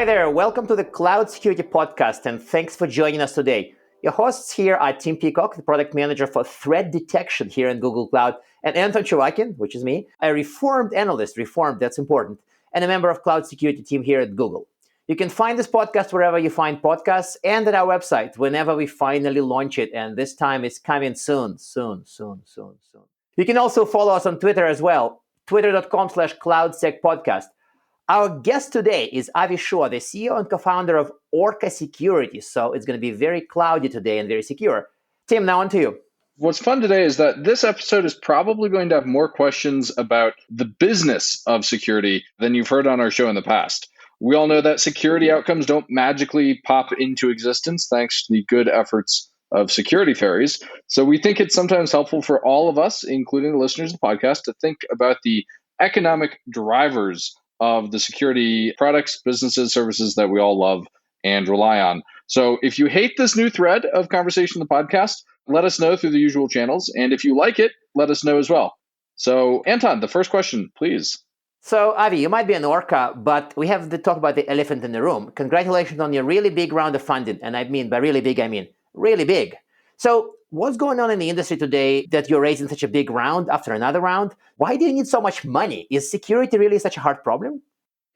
Hi there, welcome to the Cloud Security Podcast, and thanks for joining us today. Your hosts here are Tim Peacock, the product manager for threat detection here in Google Cloud, and Anton Chavakin, which is me, a reformed analyst, that's important, and a member of Cloud Security team here at Google. You can find this podcast wherever you find podcasts and at our website whenever we finally launch it, and this time is coming soon. You can also follow us on Twitter as well, twitter.com/CloudSecPodcast. Our guest today is Shua, the CEO and co-founder of Orca Security. So it's going to be very cloudy today and very secure. Tim, now on to you. What's fun today is that this episode is probably going to have more questions about the business of security than you've heard on our show in the past. We all know that security outcomes don't magically pop into existence thanks to the good efforts of security fairies. So we think it's sometimes helpful for all of us, including the listeners of the podcast, to think about the economic drivers of the security products, businesses, services that we all love and rely on. So if you hate this new thread of conversation in the podcast, let us know through the usual channels. And if you like it, let us know as well. So Anton, the first question, please. So Avi, you might be an Orca, but we have to talk about the elephant in the room. Congratulations on your really big round of funding. And I mean, by really big, I mean really big. So what's going on in the industry today that you're raising such a big round after another round? Why do you need so much money? Is security really such a hard problem?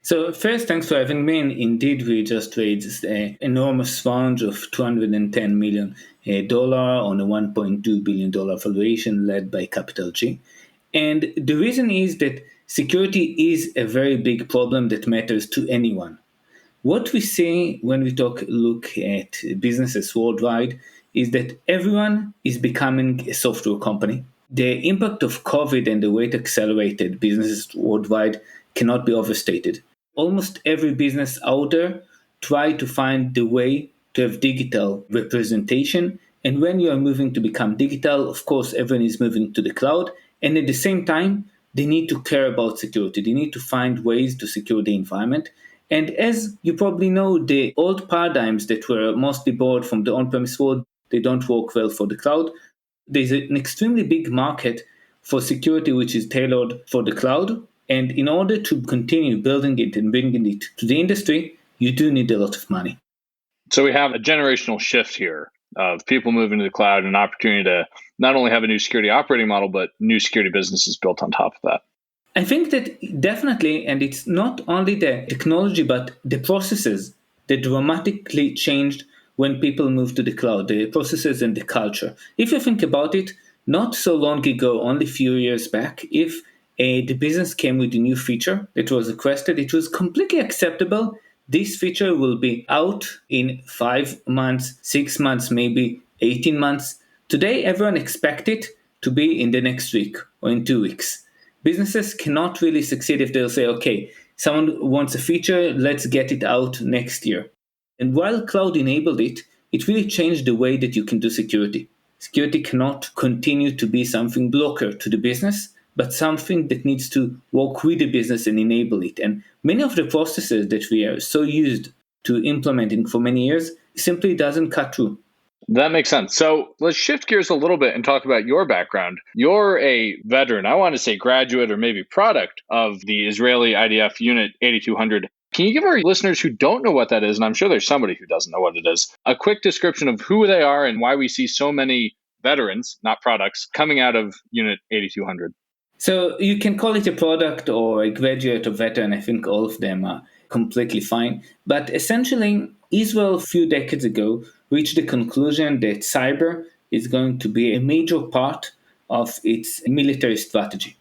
So first, thanks for having me. And indeed, we just raised an enormous fund of $210 million on a $1.2 billion valuation led by Capital G. And the reason is that security is a very big problem that matters to anyone. What we see when we look at businesses worldwide is that everyone is becoming a software company. The impact of COVID and the way it accelerated businesses worldwide cannot be overstated. Almost every business out there try to find the way to have digital representation. And when you are moving to become digital, of course, everyone is moving to the cloud. And at the same time, they need to care about security. They need to find ways to secure the environment. And as you probably know, the old paradigms that were mostly borrowed from the on-premise world, they don't work well for the cloud. There's an extremely big market for security which is tailored for the cloud. And in order to continue building it and bringing it to the industry, you do need a lot of money. So we have a generational shift here of people moving to the cloud and an opportunity to not only have a new security operating model, but new security businesses built on top of that. I think that definitely, and it's not only the technology, but the processes that dramatically changed when people moved to the cloud, the processes and the culture. If you think about it, not so long ago, only a few years back, if the business came with a new feature that was requested, it was completely acceptable. This feature will be out in 5 months, 6 months, maybe 18 months. Today, everyone expects it to be in the next week or in 2 weeks. Businesses cannot really succeed if they'll say, okay, someone wants a feature, let's get it out next year. And while cloud enabled it, it really changed the way that you can do security. Security cannot continue to be something blocker to the business, but something that needs to work with the business and enable it. And many of the processes that we are so used to implementing for many years simply doesn't cut through. That makes sense. So let's shift gears a little bit and talk about your background. You're a veteran, I want to say graduate or maybe product of the Israeli IDF Unit 8200. Can you give our listeners who don't know what that is, and I'm sure there's somebody who doesn't know what it is, a quick description of who they are and why we see so many veterans, not products, coming out of Unit 8200? So you can call it a product or a graduate or veteran. I think all of them are completely fine. But essentially, Israel a few decades ago reached the conclusion that cyber is going to be a major part of its military strategy.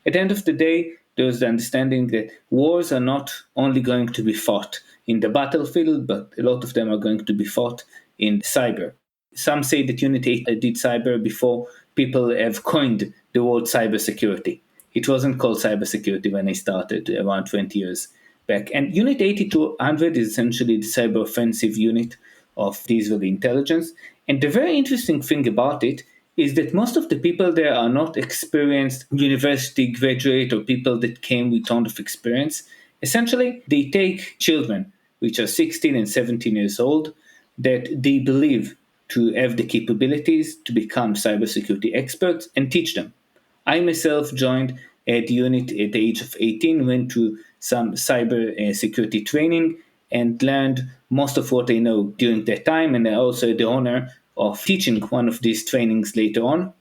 At the end of the day, there's the understanding that wars are not only going to be fought in the battlefield, but a lot of them are going to be fought in cyber. Some say that Unit 8 did cyber before people have coined the word cybersecurity. It wasn't called cybersecurity when I started around 20 years back. And Unit 8200 is essentially the cyber offensive unit of the Israeli intelligence. And the very interesting thing about it is that most of the people there are not experienced university graduate or people that came with tons of experience. Essentially, they take children, which are 16 and 17 years old, that they believe to have the capabilities to become cybersecurity experts and teach them. I myself joined the unit at the age of 18, went through some cyber security training, and learned most of what I know during that time. And I also had the honor of teaching one of these trainings later on,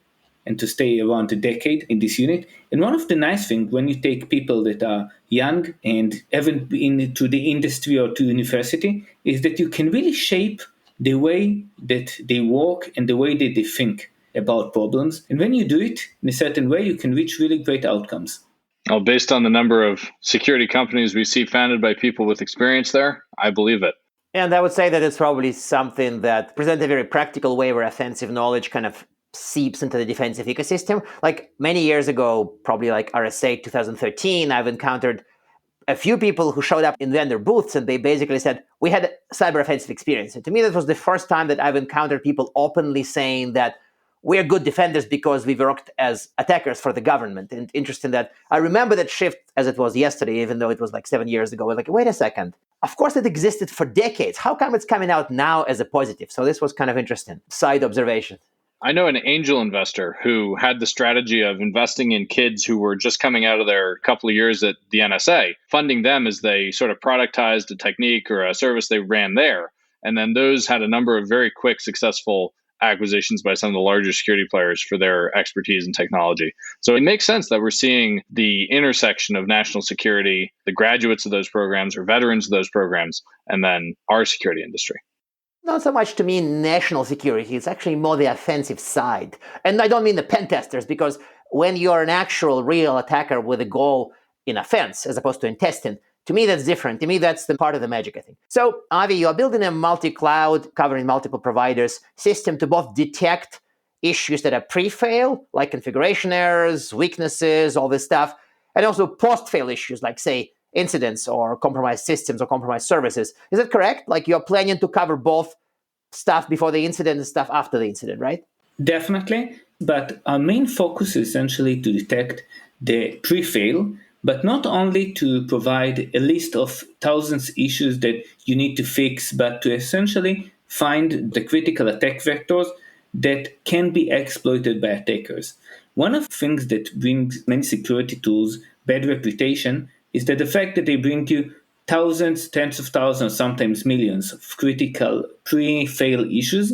and to stay around a decade in this unit. And one of the nice things when you take people that are young and haven't been to the industry or to university is that you can really shape the way that they work and the way that they think about problems. And when you do it in a certain way, you can reach really great outcomes. Well, based on the number of security companies we see founded by people with experience there, I believe it. And I would say that it's probably something that presents a very practical way where offensive knowledge kind of seeps into the defensive ecosystem. Like many years ago, probably like RSA 2013, I've encountered a few people who showed up in vendor booths and they basically said, we had cyber offensive experience. And to me, that was the first time that I've encountered people openly saying that we're good defenders because we worked as attackers for the government. And interesting that I remember that shift as it was yesterday, even though it was like 7 years ago. I was like, wait a second. Of course, it existed for decades. How come it's coming out now as a positive? So this was kind of interesting. Side observation. I know an angel investor who had the strategy of investing in kids who were just coming out of their couple of years at the NSA, funding them as they sort of productized a technique or a service they ran there. And then those had a number of very quick, successful acquisitions by some of the larger security players for their expertise in technology. So it makes sense that we're seeing the intersection of national security, the graduates of those programs or veterans of those programs, and then our security industry. Not so much to me national security, it's actually more the offensive side. And I don't mean the pen testers, because when you're an actual real attacker with a goal in offense as opposed to in testing, to me that's different. To me that's the part of the magic, I think. So Avi, you're building a multi-cloud covering multiple providers system to both detect issues that are pre-fail, like configuration errors, weaknesses, all this stuff, and also post-fail issues like, say, incidents or compromised systems or compromised services. Is that correct? Like you're planning to cover both stuff before the incident and stuff after the incident, right? Definitely. But our main focus is essentially to detect the pre-fail, but not only to provide a list of thousands issues that you need to fix, but to essentially find the critical attack vectors that can be exploited by attackers. One of the things that brings many security tools bad reputation is that the fact that they bring you thousands, tens of thousands, sometimes millions of critical pre-fail issues,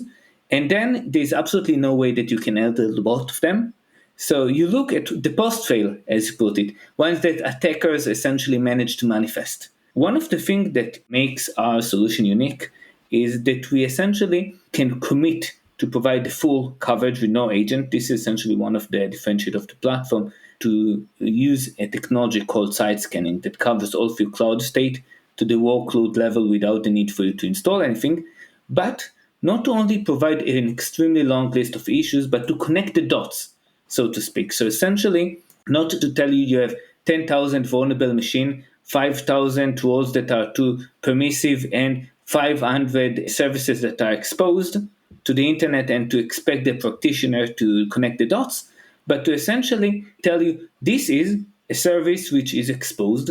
and then there's absolutely no way that you can handle both of them. So you look at the post-fail, as you put it, ones that attackers essentially manage to manifest. One of the things that makes our solution unique is that we essentially can commit to provide the full coverage with no agent. This is essentially one of the differentiators of the platform, to use a technology called side scanning that covers all of your cloud state to the workload level without the need for you to install anything, but not to only provide an extremely long list of issues, but to connect the dots, so to speak. So essentially, not to tell you have 10,000 vulnerable machines, 5,000 roles that are too permissive, and 500 services that are exposed to the internet, and to expect the practitioner to connect the dots, but to essentially tell you this is a service which is exposed.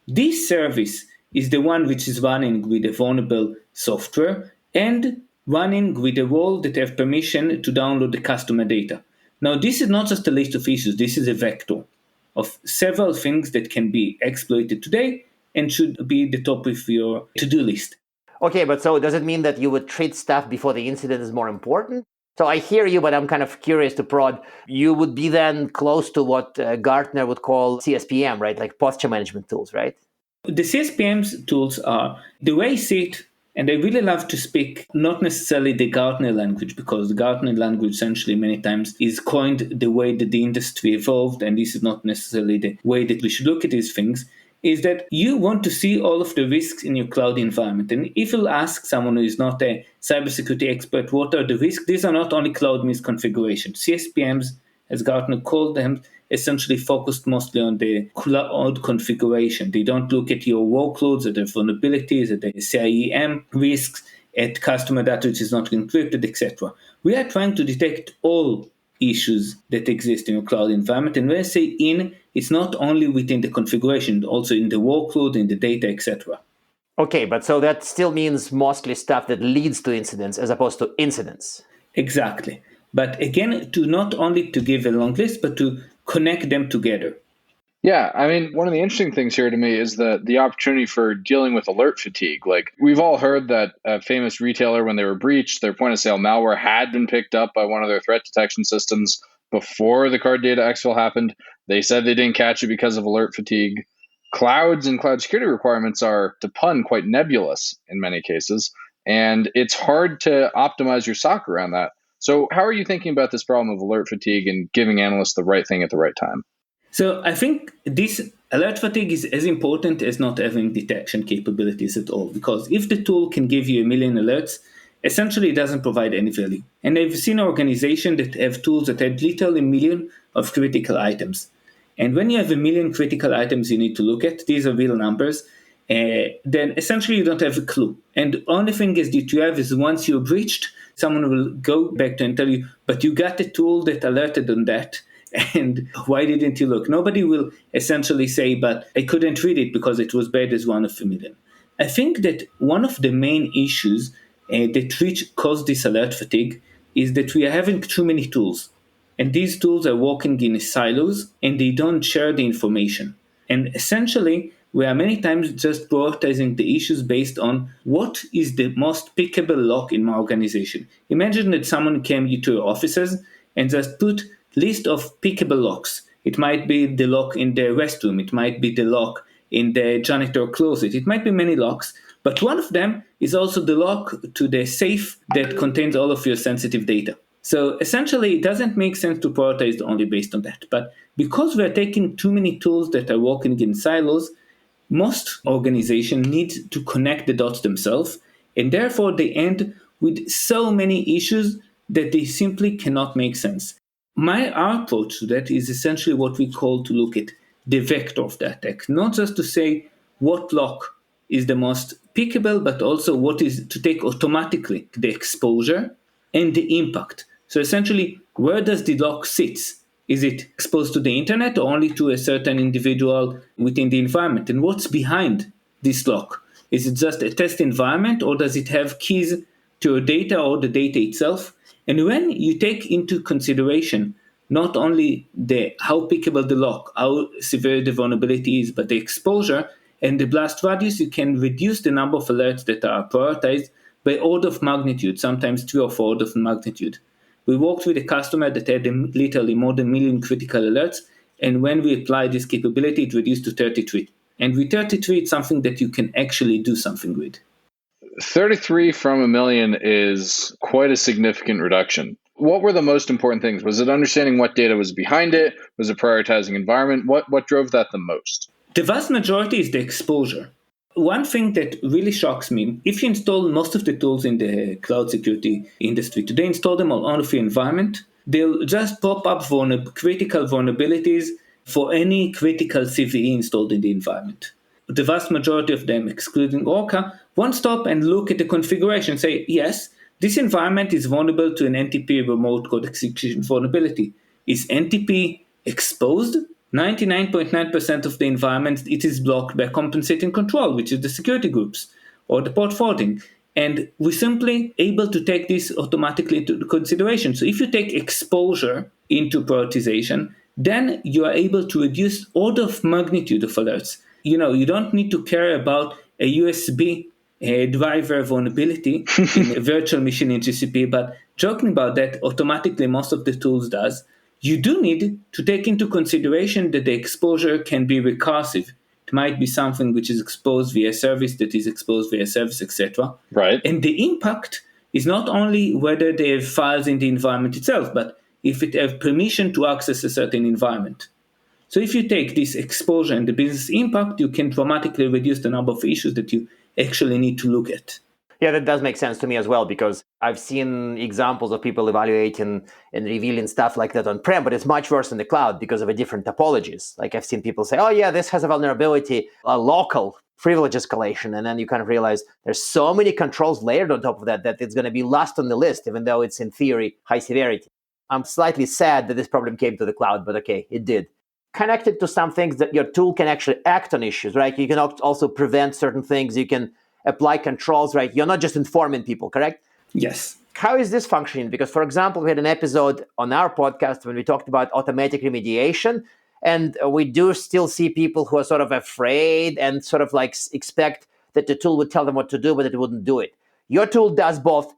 This service is the one which is running with a vulnerable software and running with a role that have permission to download the customer data. Now, this is not just a list of issues. This is a vector of several things that can be exploited today and should be the top of your to-do list. Okay, but so does it mean that you would treat stuff before the incident is more important? So I hear you, but I'm kind of curious to prod. You would be then close to what Gartner would call CSPM, right? Like posture management tools, right? The CSPM's tools are, the way I see it, and I really love to speak not necessarily the Gartner language, because the Gartner language essentially many times is coined the way that the industry evolved, and this is not necessarily the way that we should look at these things, is that you want to see all of the risks in your cloud environment. And if you'll ask someone who is not a cybersecurity expert, what are the risks? These are not only cloud misconfiguration. CSPMs, as Gartner called them, essentially focused mostly on the cloud configuration. They don't look at your workloads, at the vulnerabilities, at the CIEM risks, at customer data which is not encrypted, etc. We are trying to detect all issues that exist in your cloud environment. And when I say in, it's not only within the configuration, also in the workload, in the data, etc. Okay, but so that still means mostly stuff that leads to incidents as opposed to incidents. Exactly. But again, to not only to give a long list, but to connect them together. Yeah, I mean, one of the interesting things here to me is the opportunity for dealing with alert fatigue. Like, we've all heard that a famous retailer, when they were breached, their point of sale malware had been picked up by one of their threat detection systems before the card data exfil happened. They said they didn't catch it because of alert fatigue. Clouds and cloud security requirements are, to pun, quite nebulous in many cases, and it's hard to optimize your SOC around that. So, how are you thinking about this problem of alert fatigue and giving analysts the right thing at the right time? So I think this alert fatigue is as important as not having detection capabilities at all, because if the tool can give you 1,000,000 alerts, essentially it doesn't provide any value. And I've seen organizations that have tools that had literally 1,000,000 of critical items. And when you have 1,000,000 critical items you need to look at, these are real numbers, then essentially you don't have a clue. And the only thing is that you have is once you're breached, someone will go back to and tell you, but you got a tool that alerted on that. And why didn't you look? Nobody will essentially say, but I couldn't read it because it was bad as one of 1,000,000. I think that one of the main issues that cause this alert fatigue is that we are having too many tools. And these tools are working in silos and they don't share the information. And essentially, we are many times just prioritizing the issues based on what is the most pickable lock in my organization. Imagine that someone came to your offices and just put list of pickable locks. It might be the lock in the restroom. It might be the lock in the janitor closet. It might be many locks, but one of them is also the lock to the safe that contains all of your sensitive data. So essentially, it doesn't make sense to prioritize only based on that. But because we're taking too many tools that are working in silos, most organizations need to connect the dots themselves, and therefore they end with so many issues that they simply cannot make sense. Our approach to that is essentially what we call to look at the vector of the attack, not just to say what lock is the most pickable, but also what is to take automatically the exposure and the impact. So essentially, where does the lock sit? Is it exposed to the internet or only to a certain individual within the environment? And what's behind this lock? Is it just a test environment or does it have keys to your data or the data itself? And when you take into consideration not only how pickable the lock, how severe the vulnerability is, but the exposure and the blast radius, you can reduce the number of alerts that are prioritized by order of magnitude, sometimes 3 or 4 orders of magnitude. We worked with a customer that had literally more than 1,000,000 critical alerts, and when we applied this capability, it reduced to 33. And with 33, it's something that you can actually do something with. 33 from 1,000,000 is quite a significant reduction. What were the most important things? Was it understanding what data was behind it? Was it prioritizing environment? What drove that the most? The vast majority is the exposure. One thing that really shocks me, if you install most of the tools in the cloud security industry today, install them on of your environment, they'll just pop up critical vulnerabilities for any critical CVE installed in the environment. The vast majority of them, excluding Orca, won't stop and look at the configuration and say, yes, this environment is vulnerable to an NTP remote code execution vulnerability. Is NTP exposed? 99.9% of the environment, it is blocked by compensating control, which is the security groups or the port forwarding. And we're simply able to take this automatically into consideration. So if you take exposure into prioritization, then you are able to reduce order of magnitude of alerts. You don't need to care about a USB driver vulnerability in a virtual machine in GCP, but joking about that, automatically most of the tools does. You do need to take into consideration that the exposure can be recursive. It might be something which is exposed via service that is exposed via service, etc. Right. And the impact is not only whether they have files in the environment itself, but if it have permission to access a certain environment. So if you take this exposure and the business impact, you can dramatically reduce the number of issues that you actually need to look at. Yeah, that does make sense to me as well, because I've seen examples of people evaluating and revealing stuff like that on-prem, but it's much worse in the cloud because of a different topologies. Like I've seen people say, oh yeah, this has a vulnerability, a local privilege escalation. And then you kind of realize there's so many controls layered on top of that it's going to be last on the list, even though it's in theory high severity. I'm slightly sad that this problem came to the cloud, but okay, it did. Connected to some things that your tool can actually act on issues, right? You can also prevent certain things. You can apply controls, right? You're not just informing people, correct? Yes. How is this functioning? Because, for example, we had an episode on our podcast when we talked about automatic remediation, And we do still see people who are sort of afraid and sort of like expect that the tool would tell them what to do, but it wouldn't do it. Your tool does both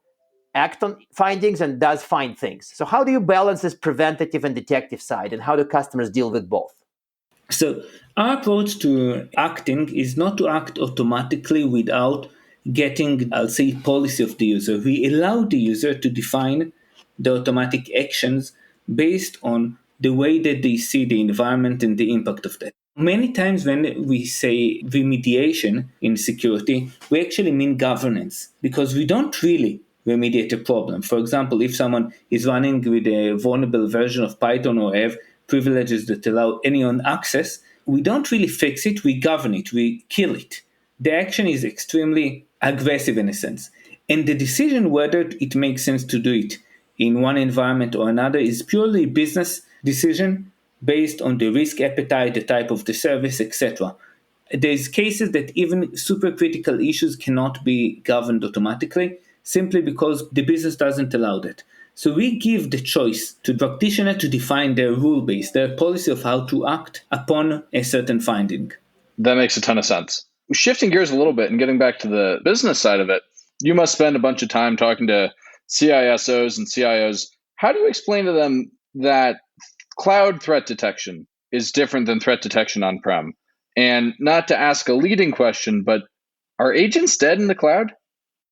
act on findings and does find things. So how do you balance this preventative and detective side, and how do customers deal with both? So our approach to acting is not to act automatically without getting, I'll say, policy of the user. We allow the user to define the automatic actions based on the way that they see the environment and the impact of that. Many times when we say remediation in security, we actually mean governance, because we don't really remediate a problem. For example, if someone is running with a vulnerable version of Python or have privileges that allow anyone access, we don't really fix it, we govern it, we kill it. The action is extremely aggressive in a sense. And the decision whether it makes sense to do it in one environment or another is purely business decision based on the risk appetite, the type of the service, etc. There's cases that even supercritical issues cannot be governed automatically simply because the business doesn't allow that. So we give the choice to the practitioner to define their rule base, their policy of how to act upon a certain finding. That makes a ton of sense. Shifting gears a little bit and getting back to the business side of it, you must spend a bunch of time talking to CISOs and CIOs. How do you explain to them that cloud threat detection is different than threat detection on-prem? And not to ask a leading question, but are agents dead in the cloud?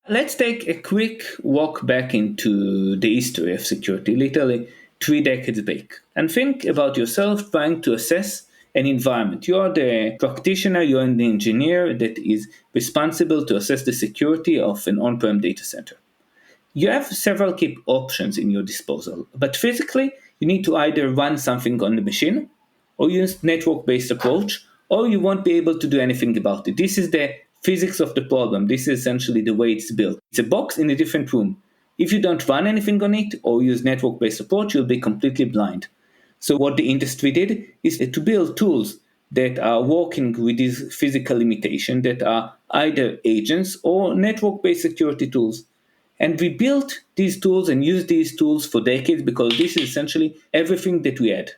Let's take a quick walk back into the history of security, literally 3 decades back, and think about yourself trying to assess an environment. You are the practitioner, you are the engineer that is responsible to assess the security of an on-prem data center. You have several key options in your disposal, but physically, you need to either run something on the machine, or use network-based approach, or you won't be able to do anything about it. This is the physics of the problem. This is essentially the way it's built. It's a box in a different room. If you don't run anything on it or use network-based approach, you'll be completely blind. So what the industry did is to build tools that are working with these physical limitations that are either agents or network-based security tools. And we built these tools and used these tools for decades because this is essentially everything that we had.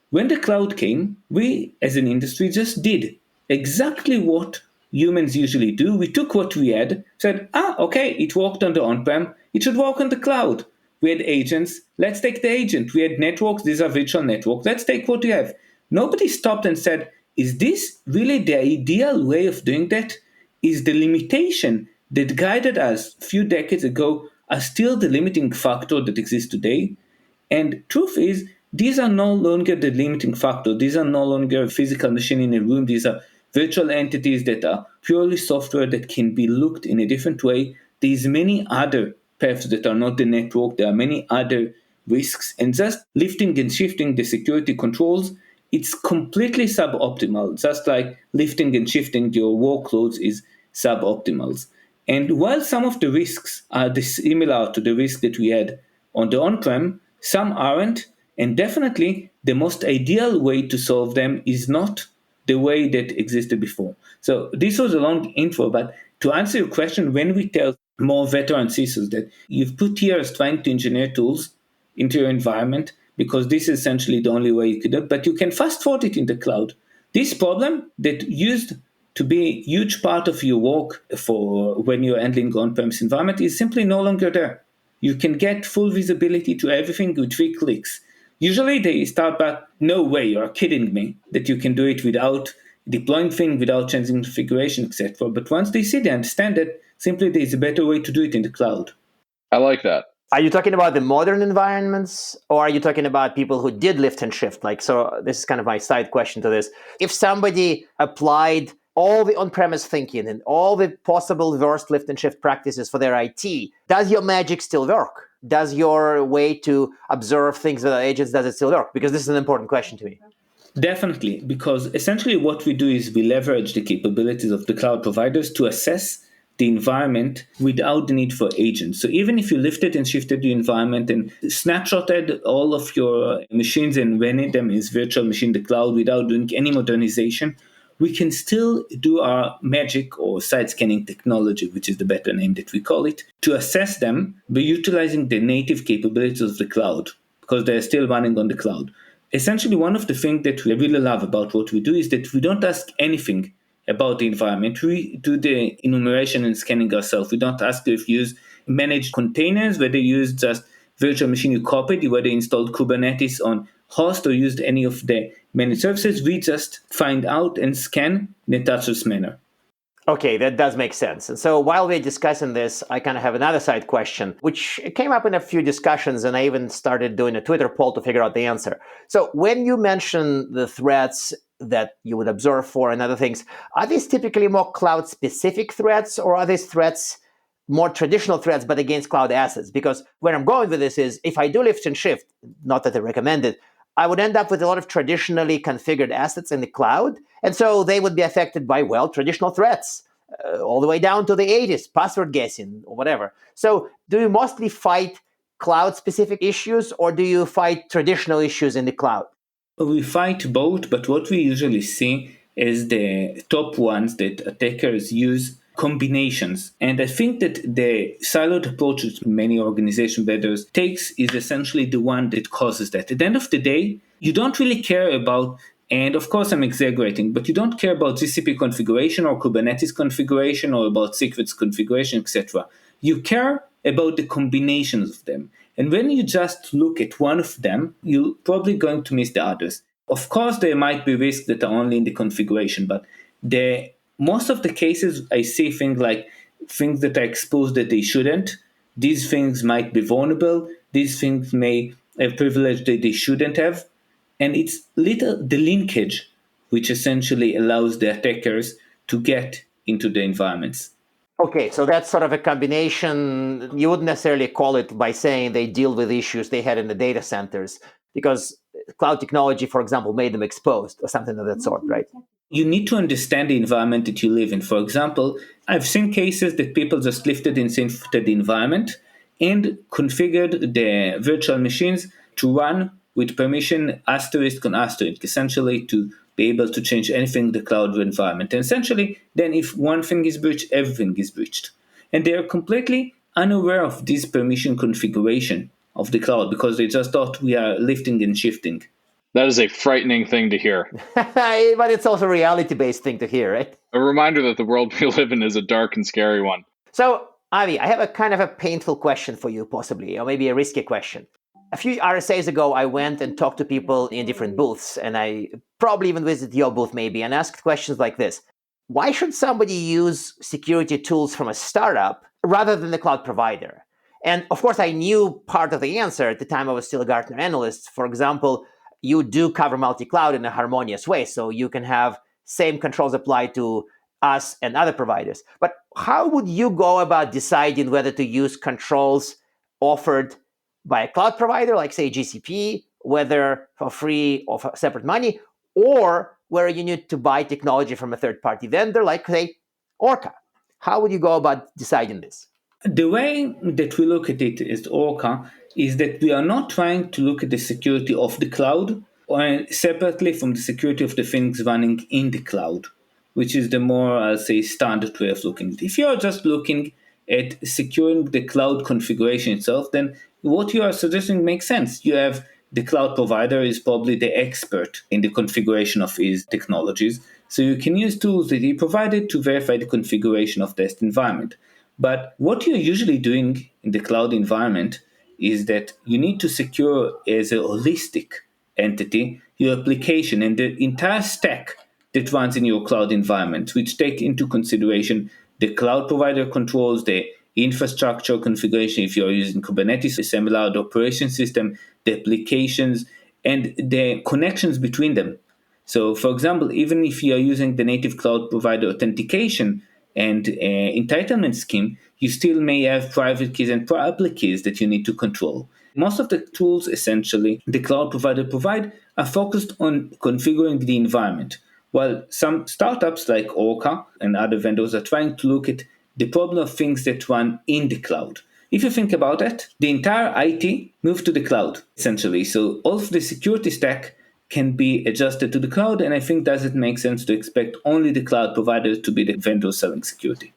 When the cloud came, we as an industry just did exactly what humans usually do. We took what we had, said, okay, it worked on the on-prem, it should work on the cloud. We had agents, let's take the agent. We had networks, these are virtual networks, let's take what we have. Nobody stopped and said, is this really the ideal way of doing that? Is the limitation that guided us a few decades ago are still the limiting factor that exists today? And truth is, these are no longer the limiting factor. These are no longer a physical machine in a room. These are virtual entities that are purely software that can be looked in a different way. There's many other paths that are not the network. There are many other risks. And just lifting and shifting the security controls, it's completely suboptimal. Just like lifting and shifting your workloads is suboptimal. And while some of the risks are similar to the risk that we had on the on-prem, some aren't. And definitely the most ideal way to solve them is not the way that existed before. So this was a long intro, but to answer your question, when we tell more veteran CISOs that you've put years trying to engineer tools into your environment because this is essentially the only way you could do it, but you can fast forward it in the cloud. This problem that used to be a huge part of your work for when you're handling on-premise environment is simply no longer there. You can get full visibility to everything with 3 clicks. Usually they start by, no way, you're kidding me, that you can do it without deploying things, without changing configuration, etc. But once they see, they understand that simply there's a better way to do it in the cloud. I like that. Are you talking about the modern environments, or are you talking about people who did lift and shift? So this is kind of my side question to this. If somebody applied all the on-premise thinking and all the possible worst lift and shift practices for their IT, does your magic still work? Does your way to observe things with agents, does it still work? Because this is an important question to me. Definitely, because essentially what we do is we leverage the capabilities of the cloud providers to assess the environment without the need for agents. So even if you lifted and shifted the environment and snapshotted all of your machines and ran them as virtual machine in the cloud without doing any modernization, we can still do our magic or side scanning technology, which is the better name that we call it, to assess them by utilizing the native capabilities of the cloud because they're still running on the cloud. Essentially, one of the things that we really love about what we do is that we don't ask anything about the environment. We do the enumeration and scanning ourselves. We don't ask if you use managed containers, whether you use just virtual machine you copied, whether you installed Kubernetes on host or used any of the managed services. We just find out and scan in a touchless manner. Okay, that does make sense. And so while we're discussing this, I kind of have another side question, which came up in a few discussions, and I even started doing a Twitter poll to figure out the answer. So when you mention the threats that you would observe for and other things, are these typically more cloud-specific threats, or are these threats more traditional threats but against cloud assets? Because where I'm going with this is, if I do lift and shift, not that I recommend it, I would end up with a lot of traditionally configured assets in the cloud. And so they would be affected by, well, traditional threats, all the way down to the 80s, password guessing or whatever. So do you mostly fight cloud-specific issues, or do you fight traditional issues in the cloud? We fight both, but what we usually see is the top ones that attackers use combinations. And I think that the siloed approach that many organization vendors takes is essentially the one that causes that. At the end of the day, you don't really care about, and of course I'm exaggerating, but you don't care about GCP configuration or Kubernetes configuration or about secrets configuration, etc. You care about the combinations of them. And when you just look at one of them, you're probably going to miss the others. Of course, there might be risks that are only in the configuration, but most of the cases I see things that are exposed that they shouldn't. These things might be vulnerable. These things may have privilege that they shouldn't have. And it's the linkage which essentially allows the attackers to get into the environments. Okay, so that's sort of a combination. You wouldn't necessarily call it by saying they deal with issues they had in the data centers, because cloud technology, for example, made them exposed or something of that sort, right? You need to understand the environment that you live in. For example, I've seen cases that people just lifted and infected the environment and configured the virtual machines to run with permission asterisk on asterisk, essentially to be able to change anything in the cloud environment. And essentially, then if one thing is breached, everything is breached. And they are completely unaware of this permission configuration of the cloud because they just thought we are lifting and shifting. That is a frightening thing to hear. But it's also a reality-based thing to hear, right? A reminder that the world we live in is a dark and scary one. So, Avi, I have a kind of a painful question for you, possibly, or maybe a risky question. A few RSAs ago, I went and talked to people in different booths, and I probably even visited your booth maybe, and asked questions like this. Why should somebody use security tools from a startup rather than the cloud provider? And of course, I knew part of the answer at the time I was still a Gartner analyst. For example, you do cover multi-cloud in a harmonious way, so you can have same controls applied to us and other providers. But how would you go about deciding whether to use controls offered by a cloud provider, like say GCP, whether for free or for separate money, or where you need to buy technology from a third-party vendor, like say Orca? How would you go about deciding this? The way that we look at it as Orca is that we are not trying to look at the security of the cloud or separately from the security of the things running in the cloud, which is the more, I'll say, standard way of looking at it. If you're just looking at securing the cloud configuration itself, then what you are suggesting makes sense. You have the cloud provider is probably the expert in the configuration of his technologies. So you can use tools that he provided to verify the configuration of that environment. But what you're usually doing in the cloud environment is that you need to secure as a holistic entity your application and the entire stack that runs in your cloud environment, which take into consideration the cloud provider controls, the infrastructure configuration if you're using Kubernetes, a similar operation system, the applications, and the connections between them. So, for example, even if you are using the native cloud provider authentication and entitlement scheme, you still may have private keys and public keys that you need to control. Most of the tools, essentially, the cloud provider provide are focused on configuring the environment, while some startups like Orca and other vendors are trying to look at the problem of things that run in the cloud. If you think about it, the entire IT moved to the cloud, essentially. So all of the security stack can be adjusted to the cloud, and I think does it make sense to expect only the cloud providers to be the vendors selling security.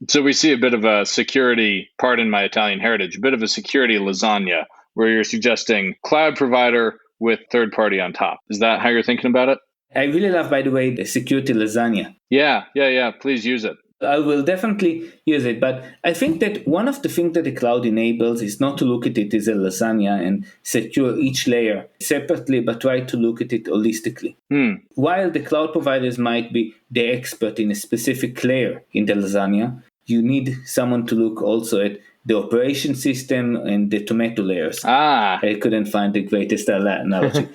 So we see a bit of a security, pardon my Italian heritage, a bit of a security lasagna, where you're suggesting cloud provider with third party on top. Is that how you're thinking about it? I really love, by the way, the security lasagna. Yeah. Please use it. I will definitely use it, but I think that one of the things that the cloud enables is not to look at it as a lasagna and secure each layer separately, but try to look at it holistically. While the cloud providers might be the expert in a specific layer in the lasagna, you need someone to look also at the operation system and the tomato layers. I couldn't find the greatest analogy.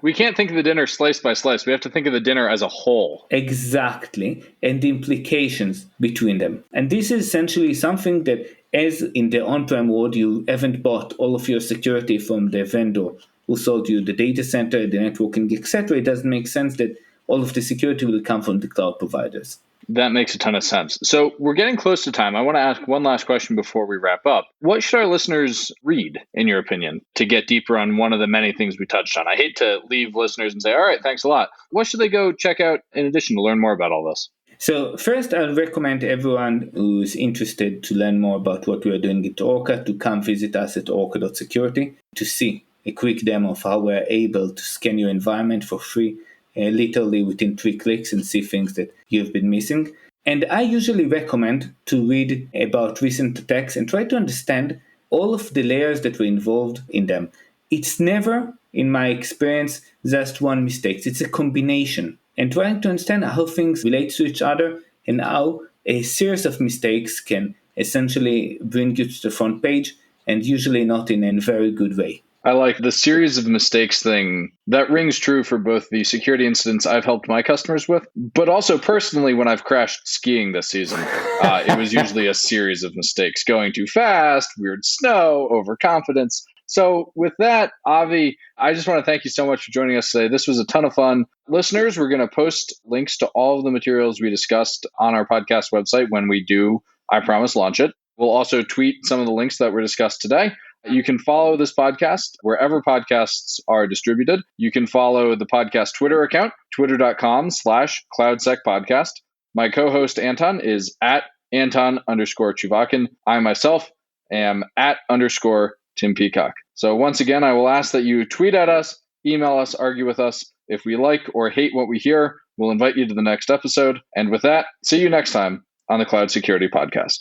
We can't think of the dinner slice by slice. We have to think of the dinner as a whole. Exactly. And the implications between them. And this is essentially something that, as in the on-prem world, you haven't bought all of your security from the vendor who sold you the data center, the networking, etc. It doesn't make sense that all of the security will come from the cloud providers. That makes a ton of sense. So we're getting close to time. I want to ask one last question before we wrap up. What should our listeners read, in your opinion, to get deeper on one of the many things we touched on? I hate to leave listeners and say, all right, thanks a lot. What should they go check out in addition to learn more about all this? So first, I'll recommend everyone who's interested to learn more about what we are doing at Orca to come visit us at orca.security to see a quick demo of how we're able to scan your environment for free, literally within 3 clicks, and see things that you've been missing. And I usually recommend to read about recent attacks and try to understand all of the layers that were involved in them. It's never, in my experience, just one mistake. It's a combination. And trying to understand how things relate to each other and how a series of mistakes can essentially bring you to the front page, and usually not in a very good way. I like the series of mistakes thing. That rings true for both the security incidents I've helped my customers with, but also personally when I've crashed skiing this season. It was usually a series of mistakes. Going too fast, weird snow, overconfidence. So with that, Avi, I just want to thank you so much for joining us today. This was a ton of fun. Listeners, we're going to post links to all of the materials we discussed on our podcast website when we do, I promise, launch it. We'll also tweet some of the links that were discussed today. You can follow this podcast wherever podcasts are distributed. You can follow the podcast Twitter account, twitter.com/CloudSecPodcast. My co-host Anton is at Anton_Chuvakin. I myself am at _Tim Peacock. So once again, I will ask that you tweet at us, email us, argue with us. If we like or hate what we hear, we'll invite you to the next episode. And with that, see you next time on the Cloud Security Podcast.